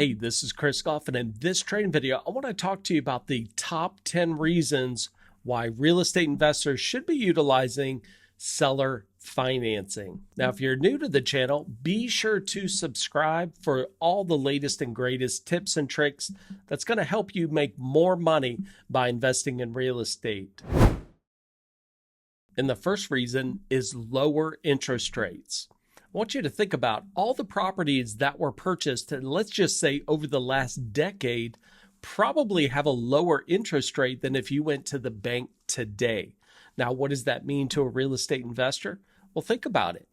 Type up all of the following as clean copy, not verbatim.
Hey, this is Goff, and in this trading video, I want to talk to you about the top 10 reasons why real estate investors should be utilizing seller financing. Now, if you're new to the channel, be sure to subscribe for all the latest and greatest tips and tricks that's going to help you make more money by investing in real estate. And the first reason is lower interest rates. I want you to think about all the properties that were purchased, and let's just say over the last decade, probably have a lower interest rate than if you went to the bank today. Now, what does that mean to a real estate investor? Well, think about it.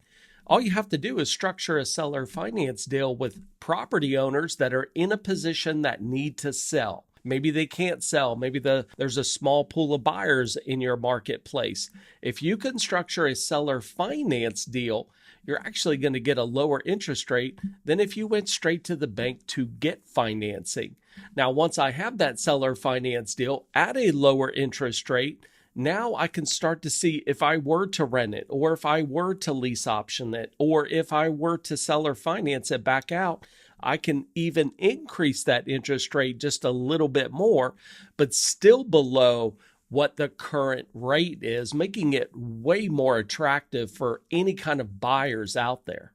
All you have to do is structure a seller finance deal with property owners that are in a position that need to sell. Maybe they can't sell. Maybe there's a small pool of buyers in your marketplace. If you can structure a seller finance deal, you're actually going to get a lower interest rate than if you went straight to the bank to get financing. Now, once I have that seller finance deal at a lower interest rate, now I can start to see if I were to rent it, or if I were to lease option it, or if I were to seller finance it back out, I can even increase that interest rate just a little bit more, but still below what the current rate is, making it way more attractive for any kind of buyers out there.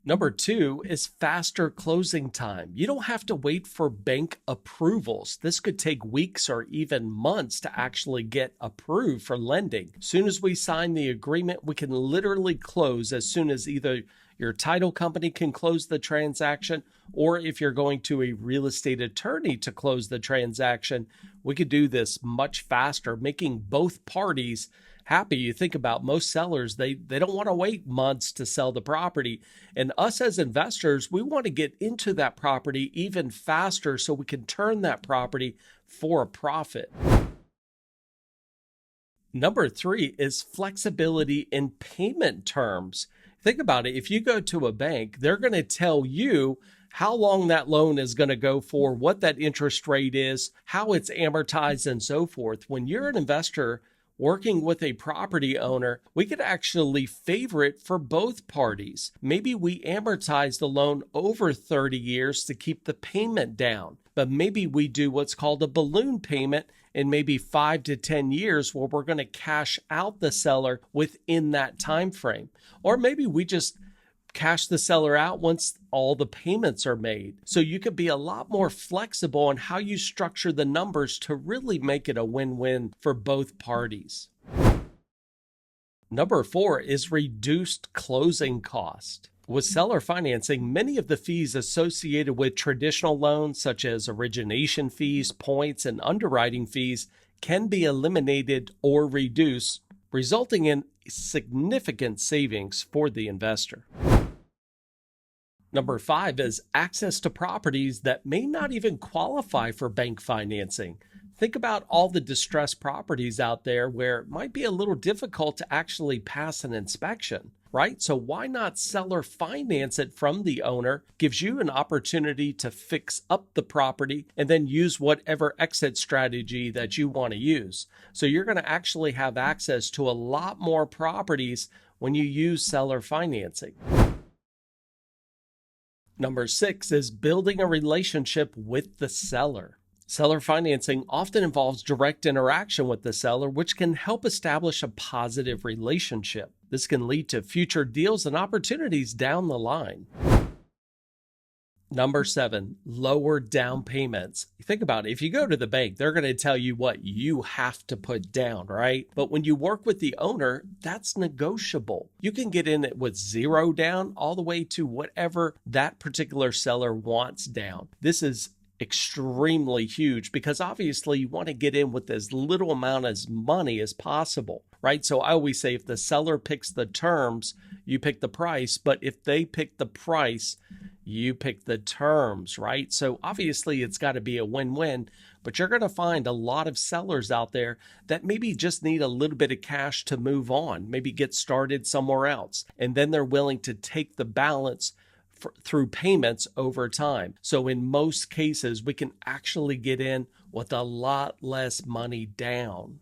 Number two is faster closing time. You don't have to wait for bank approvals. This could take weeks or even months to actually get approved for lending. As soon as we sign the agreement, we can literally close as soon as either your title company can close the transaction, or if you're going to a real estate attorney to close the transaction, we could do this much faster, making both parties happy. You think about most sellers, they don't want to wait months to sell the property. And us as investors, we want to get into that property even faster so we can turn that property for a profit. Number three is flexibility in payment terms. Think about it. If you go to a bank, they're going to tell you how long that loan is going to go for, what that interest rate is, how it's amortized, and so forth. When you're an investor working with a property owner, we could actually favor it for both parties. Maybe we amortize the loan over 30 years to keep the payment down, but maybe we do what's called a balloon payment in maybe 5 to 10 years where we're going to cash out the seller within that time frame. Or maybe we just cash the seller out once all the payments are made. So you could be a lot more flexible on how you structure the numbers to really make it a win-win for both parties. Number four is reduced closing cost. With seller financing, many of the fees associated with traditional loans, such as origination fees, points, and underwriting fees, can be eliminated or reduced, resulting in significant savings for the investor. Number five is access to properties that may not even qualify for bank financing. Think about all the distressed properties out there where it might be a little difficult to actually pass an inspection, right? So why not seller finance it from the owner? Gives you an opportunity to fix up the property and then use whatever exit strategy that you want to use. So you're going to actually have access to a lot more properties when you use seller financing. Number six is building a relationship with the seller. Seller financing often involves direct interaction with the seller, which can help establish a positive relationship. This can lead to future deals and opportunities down the line. Number seven, lower down payments. Think about it. If you go to the bank, they're going to tell you what you have to put down, right? But when you work with the owner, that's negotiable. You can get in it with zero down all the way to whatever that particular seller wants down. This is extremely huge because obviously you want to get in with as little amount of money as possible, right? So I always say if the seller picks the terms, you pick the price, but if they pick the price, you pick the terms, right? So obviously it's got to be a win-win, but you're going to find a lot of sellers out there that maybe just need a little bit of cash to move on, maybe get started somewhere else, and then they're willing to take the balance through payments over time. So in most cases, we can actually get in with a lot less money down.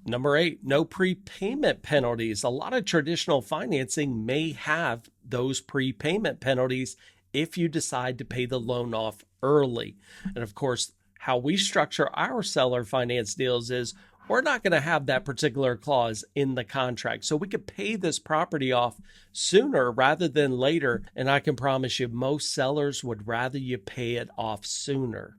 Number 8, no prepayment penalties. A lot of traditional financing may have those prepayment penalties if you decide to pay the loan off early. And of course, how we structure our seller finance deals is we're not going to have that particular clause in the contract. So we could pay this property off sooner rather than later. And I can promise you, most sellers would rather you pay it off sooner.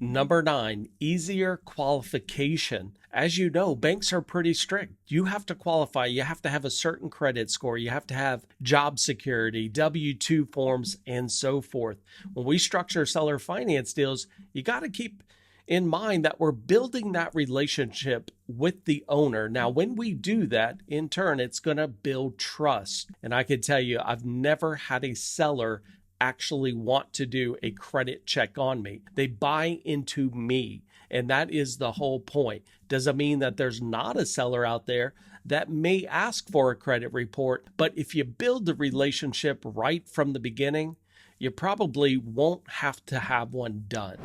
Number 9, easier qualification. As you know, banks are pretty strict. You have to qualify. You have to have a certain credit score. You have to have job security, W-2 forms, and so forth. When we structure seller finance deals, you got to keep in mind that we're building that relationship with the owner. Now, when we do that, in turn, it's going to build trust. And I can tell you, I've never had a seller actually want to do a credit check on me. They buy into me. And that is the whole point. Doesn't mean that there's not a seller out there that may ask for a credit report. But if you build the relationship right from the beginning, you probably won't have to have one done.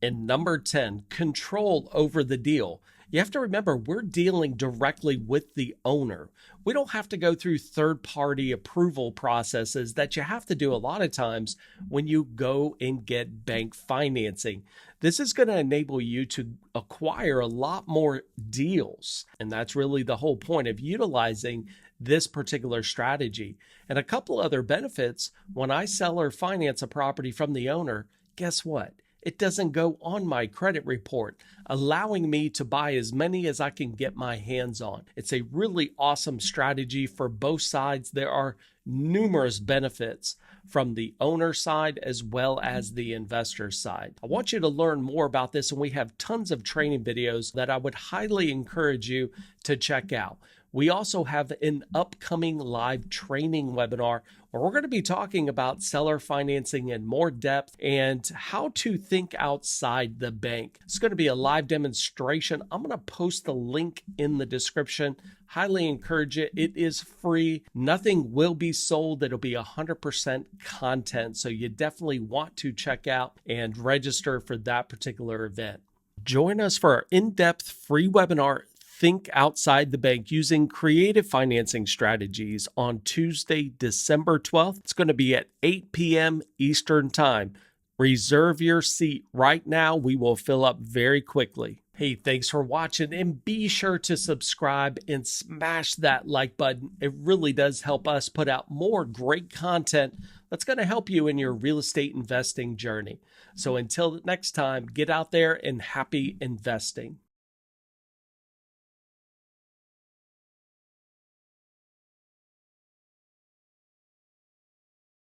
And number 10, control over the deal. You have to remember, we're dealing directly with the owner. We don't have to go through third-party approval processes that you have to do a lot of times when you go and get bank financing. This is going to enable you to acquire a lot more deals. And that's really the whole point of utilizing this particular strategy. And a couple other benefits, when I sell or finance a property from the owner, guess what? It doesn't go on my credit report, allowing me to buy as many as I can get my hands on. It's a really awesome strategy for both sides. There are numerous benefits from the owner side as well as the investor side. I want you to learn more about this, and we have tons of training videos that I would highly encourage you to check out. We also have an upcoming live training webinar where we're going to be talking about seller financing in more depth and how to think outside the bank. It's going to be a live demonstration. I'm going to post the link in the description. Highly encourage it. It is free. Nothing will be sold. It'll be 100% content. So you definitely want to check out and register for that particular event. Join us for our in-depth free webinar, Think Outside the Bank, using creative financing strategies, on Tuesday, December 12th. It's going to be at 8 p.m. Eastern Time. Reserve your seat right now. We will fill up very quickly. Hey, thanks for watching, and be sure to subscribe and smash that like button. It really does help us put out more great content that's going to help you in your real estate investing journey. So until next time, get out there and happy investing.